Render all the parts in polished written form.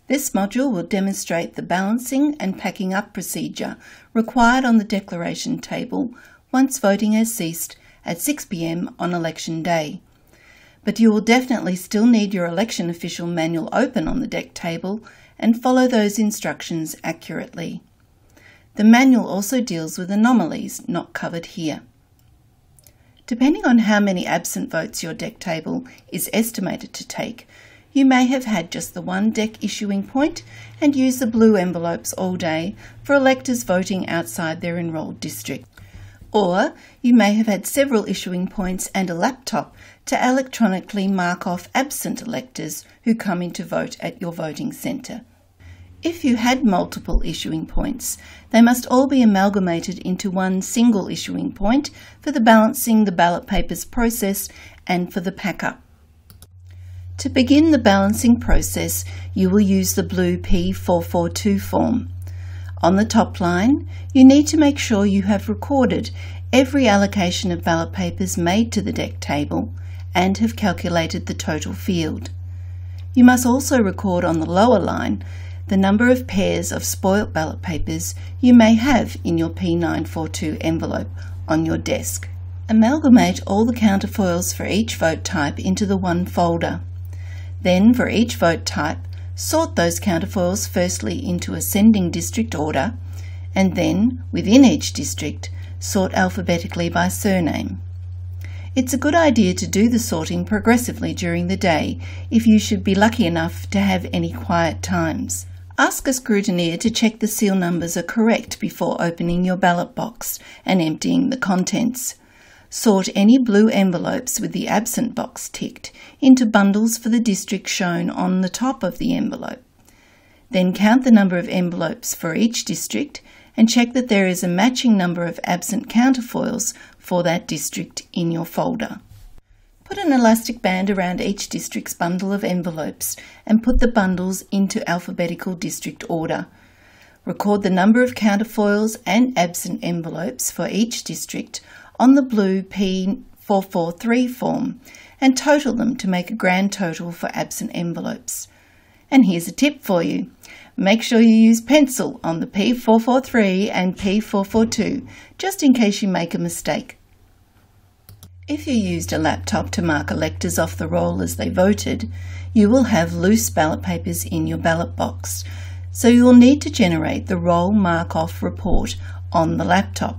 This module will demonstrate the balancing and packing up procedure required on the declaration table once voting has ceased at 6 p.m. on election day. But you will definitely still need your election official manual open on the deck table and follow those instructions accurately. The manual also deals with anomalies not covered here. Depending on how many absent votes your deck table is estimated to take, you may have had just the one deck issuing point and use the blue envelopes all day for electors voting outside their enrolled district. Or you may have had several issuing points and a laptop to electronically mark off absent electors who come in to vote at your voting centre. If you had multiple issuing points, they must all be amalgamated into one single issuing point for the balancing the ballot papers process and for the pack-up. To begin the balancing process, you will use the blue P442 form. On the top line, you need to make sure you have recorded every allocation of ballot papers made to the deck table and have calculated the total field. You must also record on the lower line the number of pairs of spoilt ballot papers you may have in your P942 envelope on your desk. Amalgamate all the counterfoils for each vote type into the one folder. Then, for each vote type, sort those counterfoils firstly into ascending district order, and then, within each district, sort alphabetically by surname. It's a good idea to do the sorting progressively during the day if you should be lucky enough to have any quiet times. Ask a scrutineer to check the seal numbers are correct before opening your ballot box and emptying the contents. Sort any blue envelopes with the absent box ticked into bundles for the district shown on the top of the envelope. Then count the number of envelopes for each district and check that there is a matching number of absent counterfoils for that district in your folder. Put an elastic band around each district's bundle of envelopes and put the bundles into alphabetical district order. Record the number of counterfoils and absent envelopes for each district on the blue P443 form and total them to make a grand total for absent envelopes. And here's a tip for you. Make sure you use pencil on the P443 and P442 just in case you make a mistake. If you used a laptop to mark electors off the roll as they voted, you will have loose ballot papers in your ballot box, so you will need to generate the roll mark-off report on the laptop.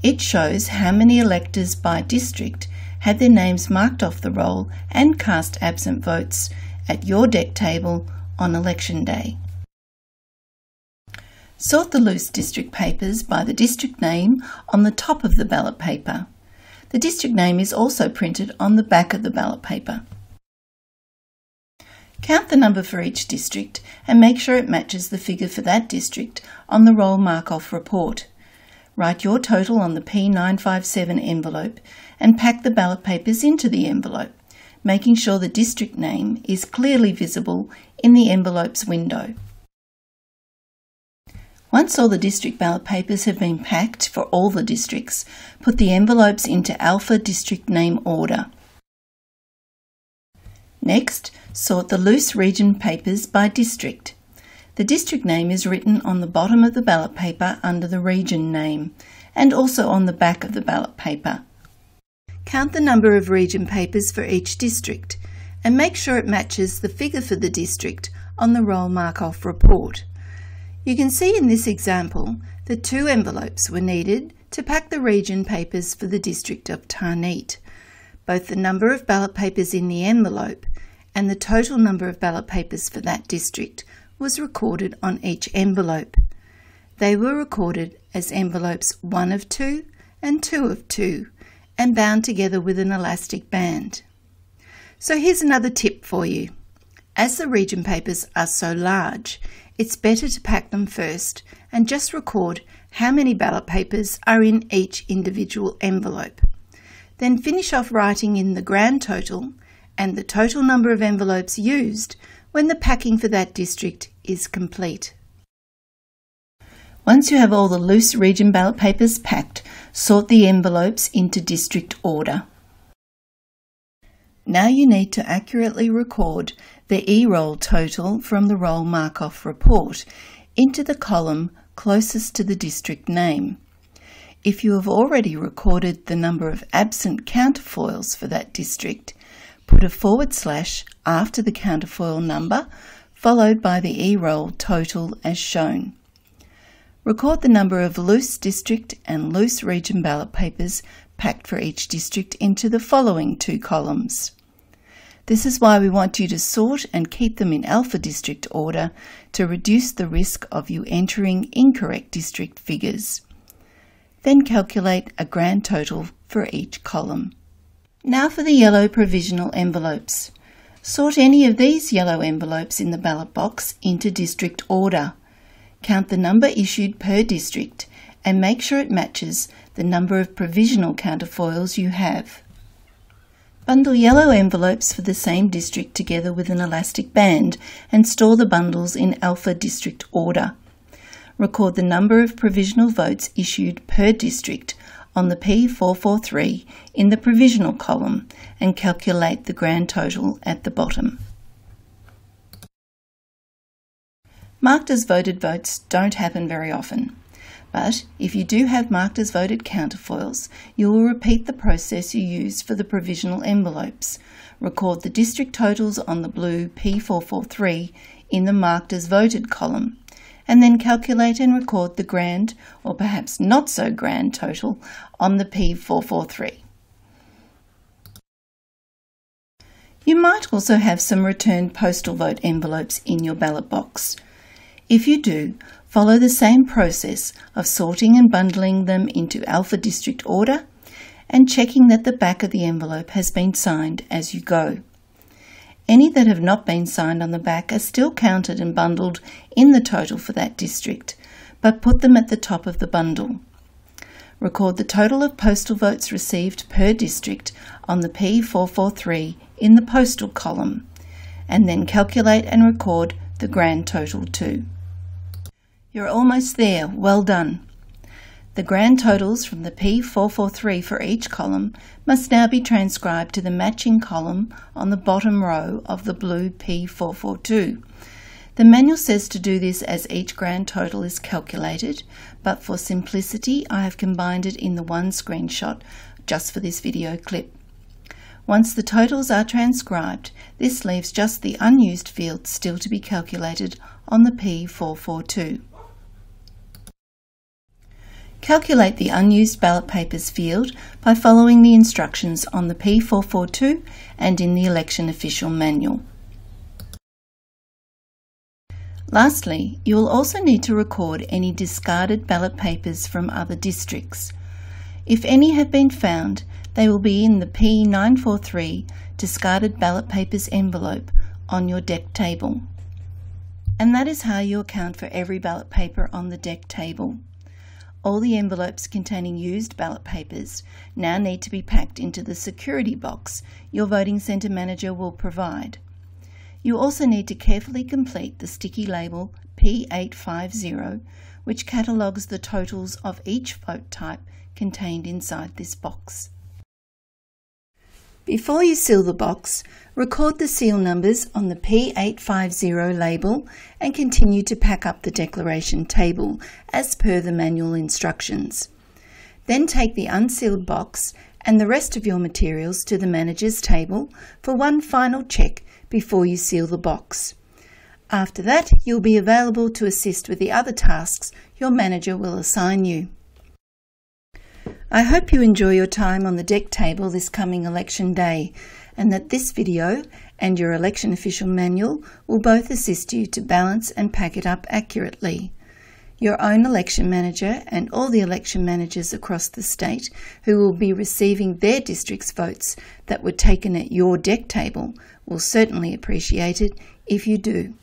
It shows how many electors by district had their names marked off the roll and cast absent votes at your deck table on election day. Sort the loose district papers by the district name on the top of the ballot paper. The district name is also printed on the back of the ballot paper. Count the number for each district and make sure it matches the figure for that district on the roll mark-off report. Write your total on the P957 envelope and pack the ballot papers into the envelope, making sure the district name is clearly visible in the envelope's window. Once all the district ballot papers have been packed for all the districts, put the envelopes into alpha district name order. Next, sort the loose region papers by district. The district name is written on the bottom of the ballot paper under the region name, and also on the back of the ballot paper. Count the number of region papers for each district, and make sure it matches the figure for the district on the roll mark-off report. You can see in this example that 2 envelopes were needed to pack the region papers for the district of Tarneet. Both the number of ballot papers in the envelope and the total number of ballot papers for that district was recorded on each envelope. They were recorded as envelopes 1 of 2 and 2 of 2 and bound together with an elastic band. So here's another tip for you. As the region papers are so large, it's better to pack them first and just record how many ballot papers are in each individual envelope. Then finish off writing in the grand total and the total number of envelopes used when the packing for that district is complete. Once you have all the loose region ballot papers packed, sort the envelopes into district order. Now you need to accurately record the e-roll total from the roll mark-off report into the column closest to the district name. If you have already recorded the number of absent counterfoils for that district, put a / after the counterfoil number, followed by the e-roll total as shown. Record the number of loose district and loose region ballot papers packed for each district into the following two columns. This is why we want you to sort and keep them in alpha district order to reduce the risk of you entering incorrect district figures. Then calculate a grand total for each column. Now for the yellow provisional envelopes. Sort any of these yellow envelopes in the ballot box into district order. Count the number issued per district and make sure it matches the number of provisional counterfoils you have. Bundle yellow envelopes for the same district together with an elastic band and store the bundles in alpha district order. Record the number of provisional votes issued per district on the P443 in the provisional column and calculate the grand total at the bottom. Marked as voted votes don't happen very often, but if you do have marked as voted counterfoils, you will repeat the process you used for the provisional envelopes. Record the district totals on the blue P443 in the marked as voted column, and then calculate and record the grand, or perhaps not so grand, total on the P443. You might also have some returned postal vote envelopes in your ballot box. If you do, follow the same process of sorting and bundling them into alpha district order and checking that the back of the envelope has been signed as you go. Any that have not been signed on the back are still counted and bundled in the total for that district, but put them at the top of the bundle. Record the total of postal votes received per district on the P443 in the postal column, and then calculate and record the grand total too. You're almost there, well done. The grand totals from the P443 for each column must now be transcribed to the matching column on the bottom row of the blue P442. The manual says to do this as each grand total is calculated, but for simplicity I have combined it in the one screenshot just for this video clip. Once the totals are transcribed, this leaves just the unused field still to be calculated on the P442. Calculate the unused ballot papers field by following the instructions on the P442 and in the election official manual. Lastly, you will also need to record any discarded ballot papers from other districts. If any have been found, they will be in the P943 discarded ballot papers envelope on your deck table. And that is how you account for every ballot paper on the deck table. All the envelopes containing used ballot papers now need to be packed into the security box your voting centre manager will provide. You also need to carefully complete the sticky label P850, which catalogues the totals of each vote type contained inside this box. Before you seal the box, record the seal numbers on the P850 label and continue to pack up the declaration table as per the manual instructions. Then take the unsealed box and the rest of your materials to the manager's table for one final check before you seal the box. After that, you'll be available to assist with the other tasks your manager will assign you. I hope you enjoy your time on the deck table this coming election day, and that this video and your election official manual will both assist you to balance and pack it up accurately. Your own election manager and all the election managers across the state who will be receiving their district's votes that were taken at your deck table will certainly appreciate it if you do.